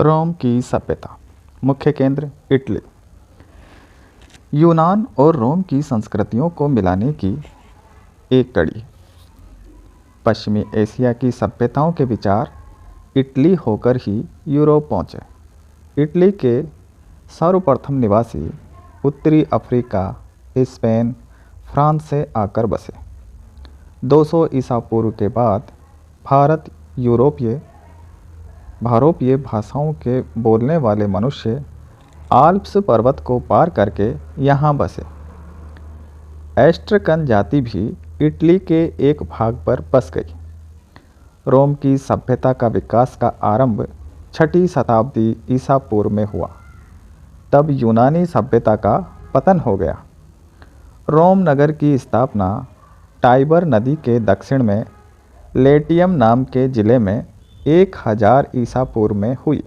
रोम की सभ्यता। मुख्य केंद्र इटली। यूनान और रोम की संस्कृतियों को मिलाने की एक कड़ी। पश्चिमी एशिया की सभ्यताओं के विचार इटली होकर ही यूरोप पहुँचे। इटली के सर्वप्रथम निवासी उत्तरी अफ्रीका, स्पेन, फ्रांस से आकर बसे। 200 ईसा पूर्व के बाद भारोपीय भाषाओं के बोलने वाले मनुष्य आल्प्स पर्वत को पार करके यहाँ बसे। एस्ट्रकन जाति भी इटली के एक भाग पर बस गई। रोम की सभ्यता का विकास का आरंभ 6वीं शताब्दी ईसा पूर्व में हुआ। तब यूनानी सभ्यता का पतन हो गया। रोम नगर की स्थापना टाइबर नदी के दक्षिण में लेटियम नाम के जिले में 1000 ईसा पूर्व में हुई।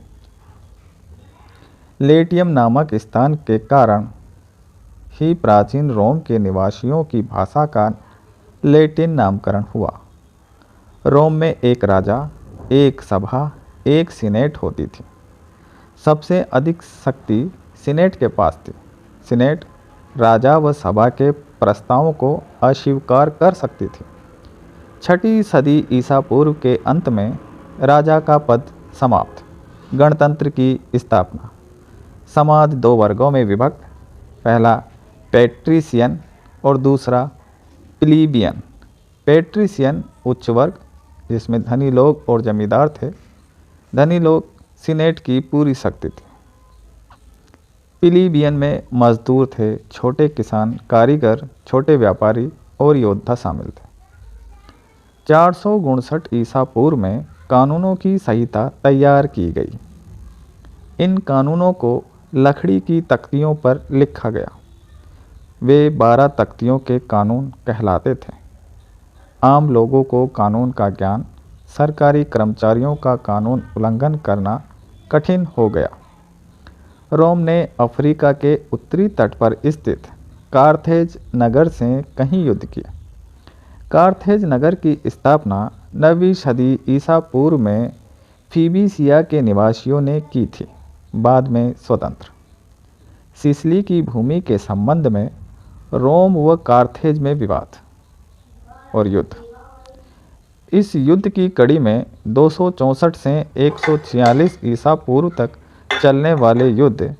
लेटियम नामक स्थान के कारण ही प्राचीन रोम के निवासियों की भाषा का लैटिन नामकरण हुआ। रोम में एक राजा, एक सभा, एक सीनेट होती थी। सबसे अधिक शक्ति सीनेट के पास थी। सीनेट राजा व सभा के प्रस्तावों को अस्वीकार कर सकती थी। 6वीं सदी ईसा पूर्व के अंत में राजा का पद समाप्त। गणतंत्र की स्थापना। समाज 2 वर्गों में विभक्त, पहला पैट्रिशियन और दूसरा प्लीबियन। पैट्रिशियन उच्च वर्ग, जिसमें धनी लोग और जमींदार थे। धनी लोग सीनेट की पूरी शक्ति थी। प्लीबियन में मजदूर थे, छोटे किसान, कारीगर, छोटे व्यापारी और योद्धा शामिल थे। 459 ईसा पूर्व में कानूनों की संहिता तैयार की गई। इन कानूनों को लकड़ी की तख्तियों पर लिखा गया। वे 12 तख्तियों के कानून कहलाते थे। आम लोगों को कानून का ज्ञान, सरकारी कर्मचारियों का कानून उल्लंघन करना कठिन हो गया। रोम ने अफ्रीका के उत्तरी तट पर स्थित कार्थेज नगर से कई युद्ध किए। कार्थेज नगर की स्थापना 9वीं सदी ईसा पूर्व में फीबीसिया के निवासियों ने की थी, बाद में स्वतंत्र। सिसिली की भूमि के संबंध में रोम व कार्थेज में विवाद और युद्ध। इस युद्ध की कड़ी में 264 से 146 ईसा पूर्व तक चलने वाले युद्ध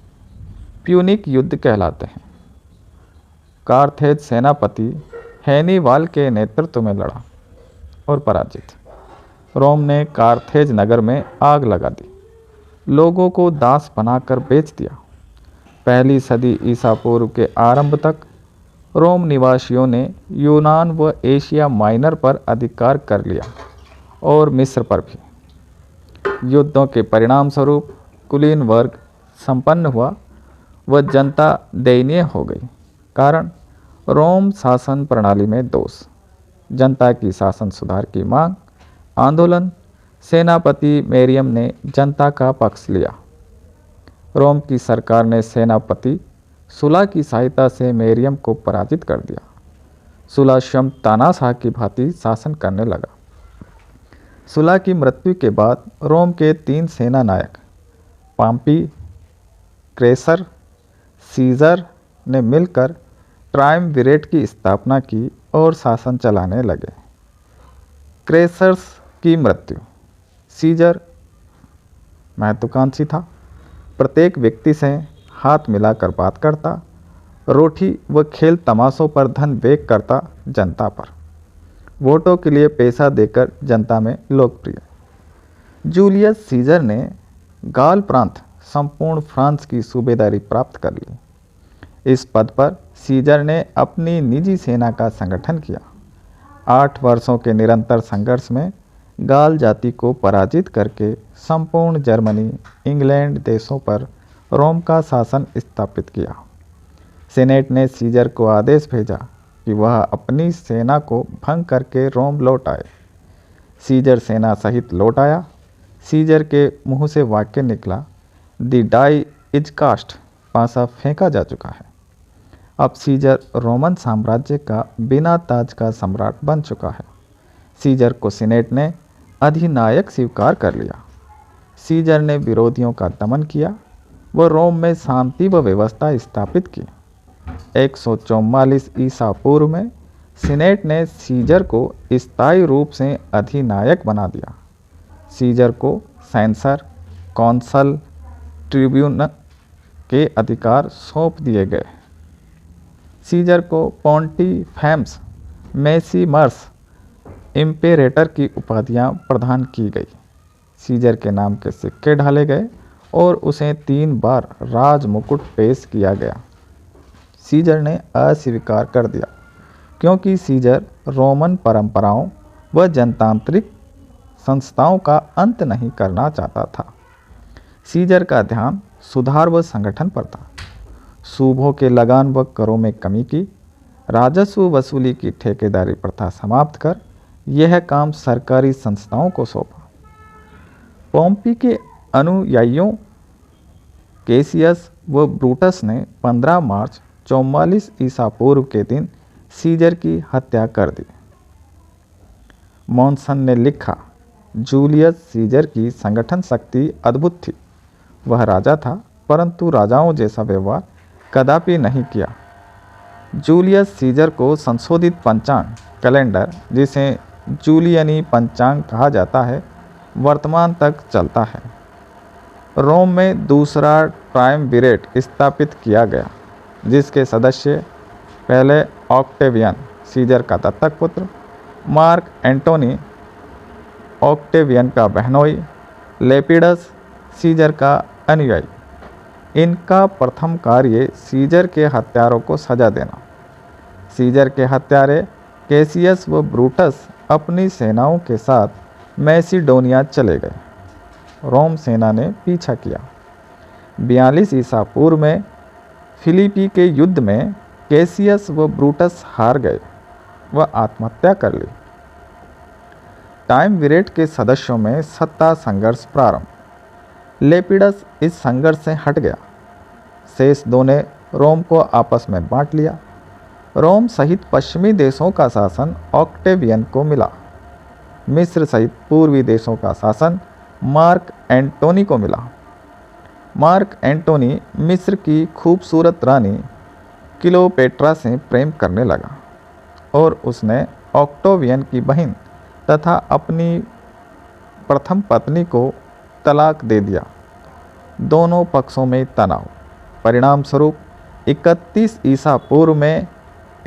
प्यूनिक युद्ध कहलाते हैं। कार्थेज सेनापति हैनिबाल के नेतृत्व में लड़ा और पराजित। रोम ने कार्थेज नगर में आग लगा दी, लोगों को दास बनाकर बेच दिया। 1ली सदी ईसा पूर्व के आरंभ तक रोम निवासियों ने यूनान व एशिया माइनर पर अधिकार कर लिया और मिस्र पर भी। युद्धों के परिणाम स्वरूप कुलीन वर्ग संपन्न हुआ व जनता दयनीय हो गई। कारण रोम शासन प्रणाली में दोष, जनता की शासन सुधार की मांग, आंदोलन। सेनापति मेरियम ने जनता का पक्ष लिया। रोम की सरकार ने सेनापति सुला की सहायता से मेरियम को पराजित कर दिया। सुला स्वयं तानाशाह की भांति शासन करने लगा। सुला की मृत्यु के बाद रोम के 3 सेना नायक पाम्पी, क्रेसर, सीजर ने मिलकर ट्रायम्विरेट की स्थापना की और शासन चलाने लगे। क्रेसर्स की मृत्यु। सीजर महत्वाकांक्षी था। प्रत्येक व्यक्ति से हाथ मिलाकर बात करता, रोटी व खेल तमाशों पर धन व्यय करता, जनता पर वोटों के लिए पैसा देकर जनता में लोकप्रिय। जूलियस सीजर ने गाल प्रांत संपूर्ण फ्रांस की सूबेदारी प्राप्त कर ली। इस पद पर सीजर ने अपनी निजी सेना का संगठन किया। 8 वर्षों के निरंतर संघर्ष में गाल जाति को पराजित करके संपूर्ण जर्मनी, इंग्लैंड देशों पर रोम का शासन स्थापित किया। सीनेट ने सीजर को आदेश भेजा कि वह अपनी सेना को भंग करके रोम लौट आए। सीजर सेना सहित लौट आया। सीजर के मुंह से वाक्य निकला, द डाई इज कास्ट, पासा फेंका जा चुका है। अब सीजर रोमन साम्राज्य का बिना ताज का सम्राट बन चुका है। सीजर को सीनेट ने अधिनायक स्वीकार कर लिया। सीजर ने विरोधियों का दमन किया व रोम में शांति व व्यवस्था स्थापित की। 144 ईसा पूर्व में सीनेट ने सीजर को स्थायी रूप से अधिनायक बना दिया। सीजर को सेंसर, कौंसल, ट्रिब्यून के अधिकार सौंप दिए गए। सीजर को पोंटिफेमस मैक्सिमस इम्पेरेटर की उपाधियां प्रदान की गई। सीजर के नाम के सिक्के ढाले गए और उसे 3 बार राज मुकुट पेश किया गया। सीजर ने अस्वीकार कर दिया क्योंकि सीजर रोमन परंपराओं व जनतांत्रिक संस्थाओं का अंत नहीं करना चाहता था। सीजर का ध्यान सुधार व संगठन पर था। सूबों के लगान व करों में कमी की, राजस्व वसूली की ठेकेदारी प्रथा समाप्त कर यह काम सरकारी संस्थाओं को सौंपा। पोम्पी के अनुयायियों कैसियस व ब्रूटस ने 15 मार्च 44 ईसा पूर्व के दिन सीजर की हत्या कर दी। मॉनसन ने लिखा, जूलियस सीजर की संगठन शक्ति अद्भुत थी। वह राजा था परंतु राजाओं जैसा व्यवहार कदापि नहीं किया। जूलियस सीजर को संशोधित पंचांग कैलेंडर, जिसे जूलियनी पंचांग कहा जाता है, वर्तमान तक चलता है। रोम में दूसरा ट्रायमविरेट स्थापित किया गया जिसके सदस्य पहले ऑक्टेवियन, सीजर का दत्तक पुत्र, मार्क एंटोनी, ऑक्टेवियन का बहनोई, लेपिडस, सीजर का अनुयायी। इनका प्रथम कार्य सीजर के हत्यारों को सजा देना। सीजर के हत्यारे कैसियस व ब्रूटस अपनी सेनाओं के साथ मैसिडोनिया चले गए। रोम सेना ने पीछा किया। 42 ईसा पूर्व में फिलिपी के युद्ध में कैसियस व ब्रूटस हार गए व आत्महत्या कर ली। टाइमविरेट के सदस्यों में सत्ता संघर्ष प्रारंभ। लेपिडस इस संघर्ष से हट गया। शेष 2 ने रोम को आपस में बांट लिया। रोम सहित पश्चिमी देशों का शासन ऑक्टेवियन को मिला। मिस्र सहित पूर्वी देशों का शासन मार्क एंटोनी को मिला। मार्क एंटोनी मिस्र की खूबसूरत रानी क्लियोपेट्रा से प्रेम करने लगा और उसने ऑक्टेवियन की बहन तथा अपनी प्रथम पत्नी को तलाक दे दिया। दोनों पक्षों में तनाव। परिणाम स्वरूप 31 ईसा पूर्व में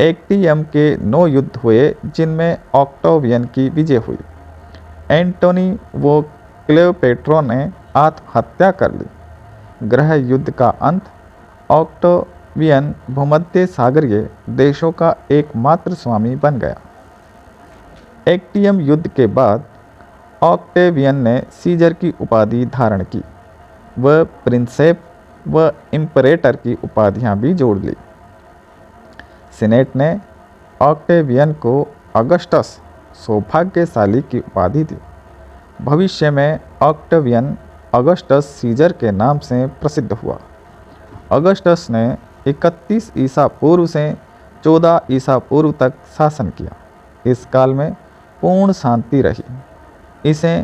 एक्टियम के 9 युद्ध हुए जिनमें ऑक्टेवियन की विजय हुई। एंटोनी व क्लियोपेट्रा ने आत्महत्या कर ली। गृह युद्ध का अंत। ऑक्टेवियन भूमध्य सागरीय देशों का एकमात्र स्वामी बन गया। एक्टियम युद्ध के बाद ऑक्टेवियन ने सीजर की उपाधि धारण की। वह प्रिंसेप व इम्परेटर की उपाधियां भी जोड़ ली। सीनेट ने ऑक्टेवियन को अगस्टस सौभाग्यशाली की उपाधि दी। भविष्य में ऑक्टेवियन अगस्टस सीजर के नाम से प्रसिद्ध हुआ। अगस्टस ने 31 ईसा पूर्व से 14 ईसा पूर्व तक शासन किया। इस काल में पूर्ण शांति रही। इसे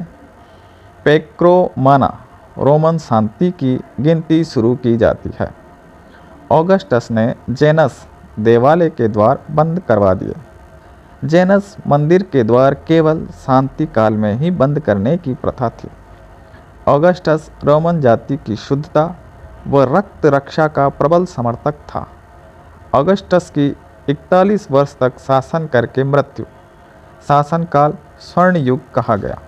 पेक्रोमाना रोमन शांति की गिनती शुरू की जाती है। ऑगस्टस ने जेनस देवालय के द्वार बंद करवा दिए। जेनस मंदिर के द्वार केवल शांति काल में ही बंद करने की प्रथा थी। ऑगस्टस रोमन जाति की शुद्धता व रक्त रक्षा का प्रबल समर्थक था। ऑगस्टस की 41 वर्ष तक शासन करके मृत्यु। शासनकाल स्वर्ण युग कहा गया।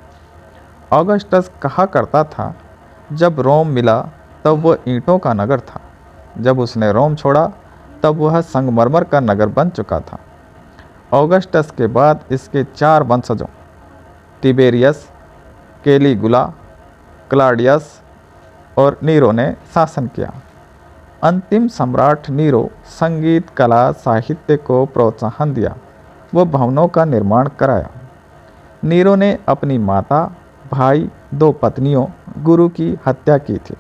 ऑगस्टस कहा करता था, जब रोम मिला तब वह ईंटों का नगर था, जब उसने रोम छोड़ा तब वह संगमरमर का नगर बन चुका था। ऑगस्टस के बाद इसके 4 वंशजों टिबेरियस, कैलिगुला, क्लॉडियस और नीरो ने शासन किया। अंतिम सम्राट नीरो संगीत, कला, साहित्य को प्रोत्साहन दिया। वह भवनों का निर्माण कराया। नीरो ने अपनी माता, भाई, 2 पत्नियों, गुरु की हत्या की थी।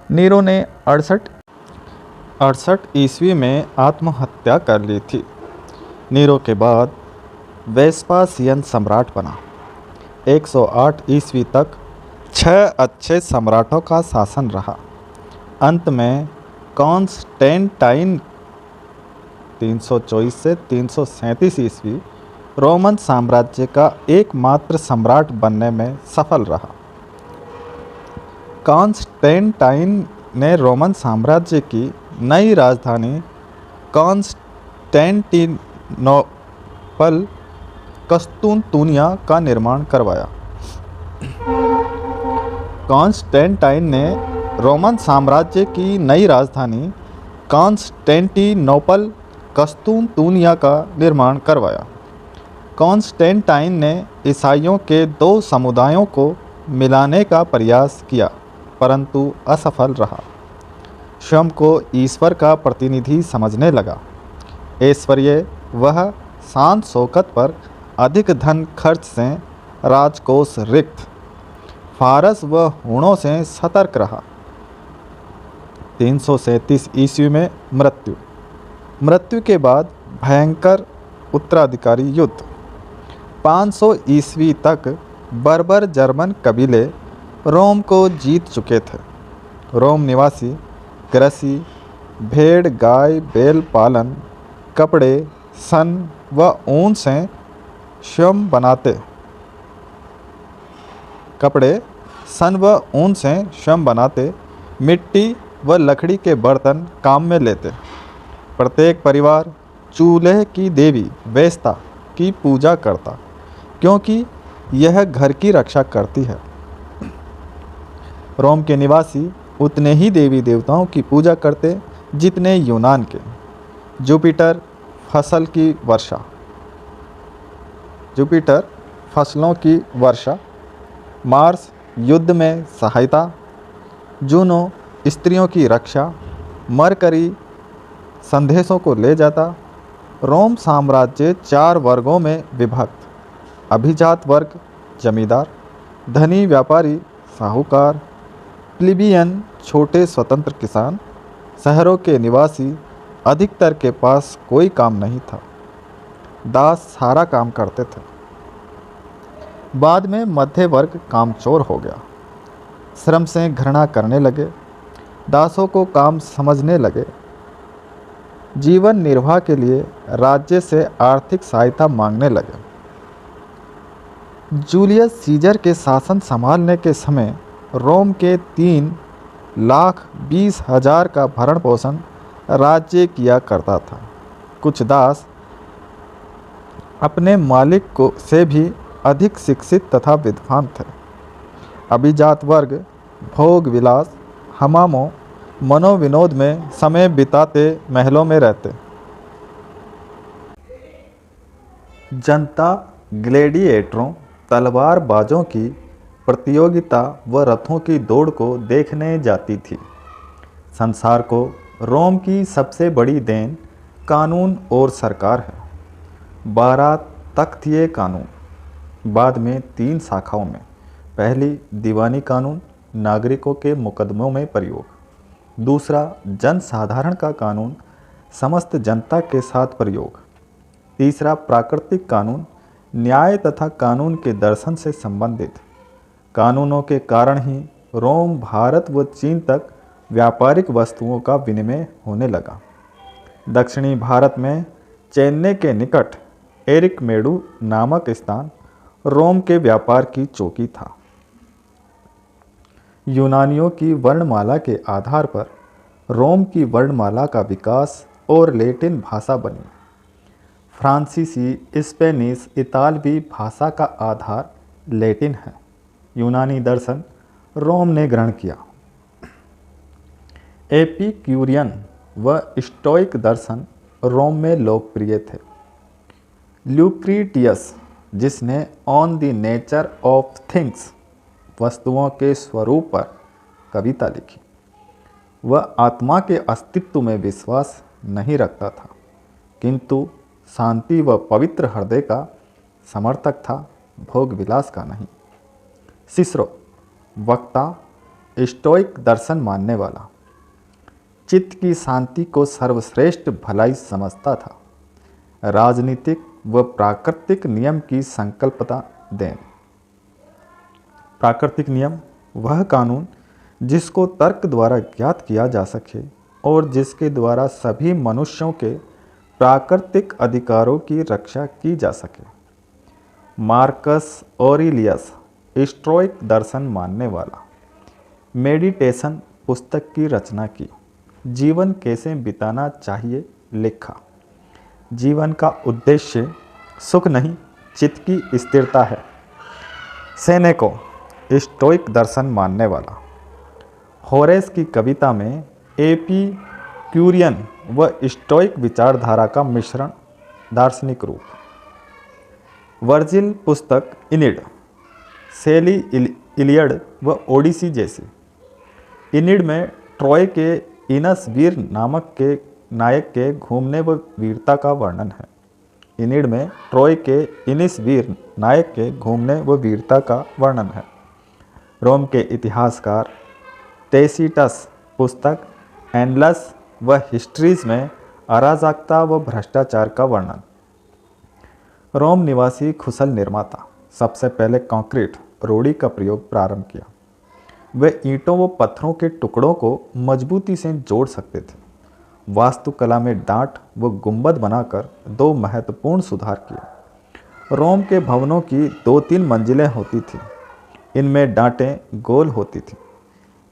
नीरो ने 68 ईस्वी में आत्महत्या कर ली थी। नीरो के बाद वेस्पासियन सम्राट बना। 108 ईस्वी तक छह अच्छे सम्राटों का शासन रहा। अंत में कॉन्स्टेंटाइन 324 से 337 ईस्वी रोमन साम्राज्य का एकमात्र सम्राट बनने में सफल रहा। कॉन्स्टेंटाइन ने रोमन साम्राज्य की नई राजधानी कॉन्स्टेंटिनोपल कस्तूनतुनिया का निर्माण करवाया। कॉन्स्टेंटाइन ने रोमन साम्राज्य की नई राजधानी कॉन्स्टेंटिनोपल कस्तूनतुनिया का निर्माण करवाया। कॉन्स्टेंटाइन ने ईसाइयों के दो समुदायों को मिलाने का प्रयास किया, परंतु असफल रहा। स्वयं को ईश्वर का प्रतिनिधि समझने लगा। ऐश्वर्य वह शान शौकत पर अधिक धन खर्च से राजकोष रिक्त, फारस व हुणों से सतर्क रहा। 337 ईस्वी में मृत्यु के बाद भयंकर उत्तराधिकारी युद्ध। 500 ईस्वी तक बर्बर जर्मन कबीले रोम को जीत चुके थे। रोम निवासी कृषि, भेड़ गाय बैल पालन, कपड़े सन व ऊन से स्वयं बनाते, मिट्टी व लकड़ी के बर्तन काम में लेते। प्रत्येक परिवार चूल्हे की देवी वेस्ता की पूजा करता, क्योंकि यह घर की रक्षा करती है। रोम के निवासी उतने ही देवी देवताओं की पूजा करते जितने यूनान के। जुपिटर फसलों की वर्षा, मार्स युद्ध में सहायता, जूनो स्त्रियों की रक्षा, मरकरी संदेशों को ले जाता। रोम साम्राज्य 4 वर्गों में विभक्त: अभिजात वर्ग जमींदार, धनी व्यापारी साहूकार, प्लीबियन छोटे स्वतंत्र किसान। शहरों के निवासी अधिकतर के पास कोई काम नहीं था, दास सारा काम करते थे। बाद में मध्य वर्ग कामचोर हो गया, श्रम से घृणा करने लगे, दासों को काम समझने लगे। जीवन निर्वाह के लिए राज्य से आर्थिक सहायता मांगने लगे। जूलियस सीजर के शासन संभालने के समय रोम के 3,20,000 का भरण पोषण राज्य किया करता था। कुछ दास अपने मालिक से भी अधिक शिक्षित तथा विद्वान थे। अभिजात वर्ग भोग विलास, हमामों, मनोविनोद में समय बिताते महलों में रहते। जनता ग्लैडिएटरों, तलवारबाजों की प्रतियोगिता व रथों की दौड़ को देखने जाती थी। संसार को रोम की सबसे बड़ी देन कानून और सरकार है। 12 तख्तीय कानून, बाद में 3 शाखाओं में। पहली दीवानी कानून, नागरिकों के मुकदमों में प्रयोग। दूसरा जनसाधारण का कानून, समस्त जनता के साथ प्रयोग। तीसरा प्राकृतिक कानून, न्याय तथा कानून के दर्शन से संबंधित। कानूनों के कारण ही रोम, भारत व चीन तक व्यापारिक वस्तुओं का विनिमय होने लगा। दक्षिणी भारत में चेन्नई के निकट एरिकमेडू नामक स्थान रोम के व्यापार की चौकी था। यूनानियों की वर्णमाला के आधार पर रोम की वर्णमाला का विकास और लैटिन भाषा बनी। फ्रांसीसी, स्पेनिश, इतालवी भाषा का आधार लैटिन है। यूनानी दर्शन रोम ने ग्रहण किया। एपिक्यूरियन व स्टोइक दर्शन रोम में लोकप्रिय थे। ल्यूक्रीटियस, जिसने on the nature of things, वस्तुओं के स्वरूप पर कविता लिखी, वह आत्मा के अस्तित्व में विश्वास नहीं रखता था, किंतु शांति व पवित्र हृदय का समर्थक था, भोग विलास का नहीं। सिसरो, वक्ता, स्टोइक दर्शन मानने वाला, चित्त की शांति को सर्वश्रेष्ठ भलाई समझता था। राजनीतिक व प्राकृतिक नियम की संकल्पना देन। प्राकृतिक नियम वह कानून जिसको तर्क द्वारा ज्ञात किया जा सके और जिसके द्वारा सभी मनुष्यों के प्राकृतिक अधिकारों की रक्षा की जा सके। मार्कस ऑरेलियस स्टोइक दर्शन मानने वाला, मेडिटेशन पुस्तक की रचना की, जीवन कैसे बिताना चाहिए लिखा। जीवन का उद्देश्य सुख नहीं चित्त की स्थिरता है। सेनेको स्टोइक दर्शन मानने वाला, होरेस की कविता में एपिक्यूरियन व स्टोइक विचारधारा का मिश्रण, दार्शनिक रूप। वर्जिल पुस्तक इनिड, शैली इलियड व ओडिसी जैसी। इनिड में ट्रॉय के इनस वीर नामक के नायक के घूमने व वीरता का वर्णन है। इनिड में ट्रॉय के इनिस वीर नायक के घूमने व वीरता का वर्णन है। रोम के इतिहासकार टेसिटस पुस्तक एनलस व हिस्ट्रीज में अराजकता व भ्रष्टाचार का वर्णन। रोम निवासी कुशल निर्माता सबसे पहले कंक्रीट रोड़ी का प्रयोग प्रारंभ किया। वे ईंटों व पत्थरों के टुकड़ों को मजबूती से जोड़ सकते थे। वास्तुकला में डांट व गुंबद बनाकर दो महत्वपूर्ण सुधार किए। रोम के भवनों की 2-3 मंजिलें होती थीं। इनमें डांटें गोल होती थीं।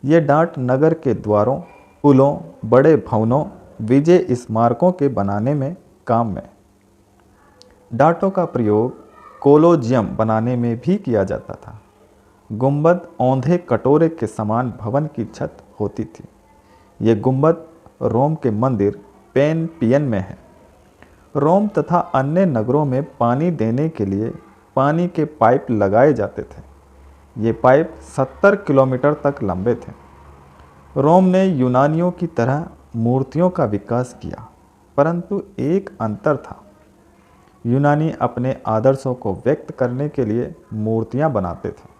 ये डांट नगर के द्वारों, पुलों, बड़े भवनों, विजय स्मारकों के बनाने में काम में। डांटों का प्रयोग कोलोजियम बनाने में भी किया जाता था। गुंबद औंधे कटोरे के समान भवन की छत होती थी। ये गुंबद रोम के मंदिर पेनपियन में है। रोम तथा अन्य नगरों में पानी देने के लिए पानी के पाइप लगाए जाते थे। ये पाइप 70 किलोमीटर तक लंबे थे। रोम ने यूनानियों की तरह मूर्तियों का विकास किया, परंतु एक अंतर था। यूनानी अपने आदर्शों को व्यक्त करने के लिए मूर्तियां बनाते थे।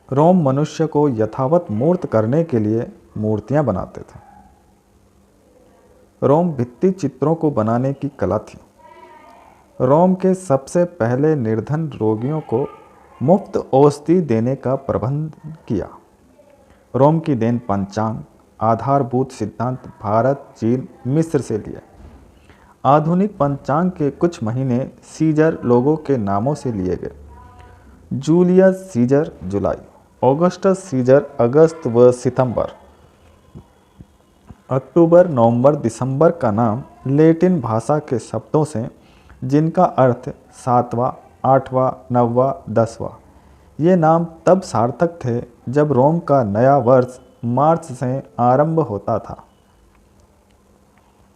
रोम मनुष्य को यथावत मूर्त करने के लिए मूर्तियां बनाते थे। रोम भित्ति चित्रों को बनाने की कला थी। रोम के सबसे पहले निर्धन रोगियों को मुफ्त औषधि देने का प्रबंध किया। रोम की देन पंचांग, आधारभूत सिद्धांत भारत, चीन, मिस्र से लिए। आधुनिक पंचांग के कुछ महीने सीजर लोगों के नामों से लिए गए। जूलियस सीजर जुलाई, ऑगस्टस सीजर अगस्त व सितंबर, अक्टूबर, नवंबर, दिसंबर का नाम लैटिन भाषा के शब्दों से जिनका अर्थ 7वां, 8वां, 9वां, 10वां। ये नाम तब सार्थक थे जब रोम का नया वर्ष मार्च से आरंभ होता था।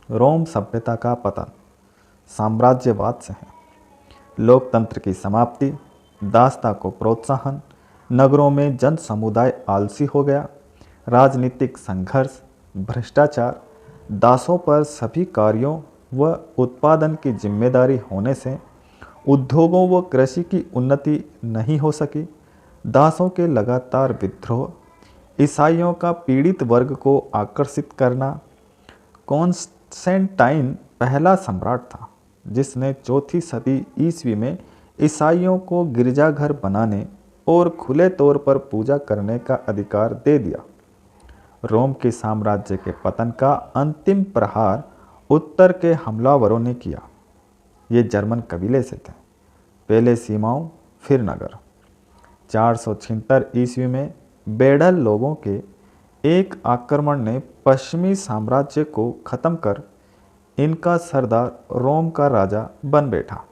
रोम सभ्यता का पतन साम्राज्यवाद से है। लोकतंत्र की समाप्ति, दासता को प्रोत्साहन, नगरों में जन समुदाय आलसी हो गया, राजनीतिक संघर्ष, भ्रष्टाचार, दासों पर सभी कार्यों व उत्पादन की जिम्मेदारी होने से उद्योगों व कृषि की उन्नति नहीं हो सकी, दासों के लगातार विद्रोह, ईसाइयों का पीड़ित वर्ग को आकर्षित करना। कॉन्स्टेंटाइन पहला सम्राट था जिसने 4वीं सदी ईस्वी में ईसाइयों को गिरजाघर बनाने और खुले तौर पर पूजा करने का अधिकार दे दिया। रोम के साम्राज्य के पतन का अंतिम प्रहार उत्तर के हमलावरों ने किया। ये जर्मन कबीले से थे, पहले सीमाओं फिर नगर। 476 ईस्वी में बेडल लोगों के एक आक्रमण ने पश्चिमी साम्राज्य को खत्म कर इनका सरदार रोम का राजा बन बैठा।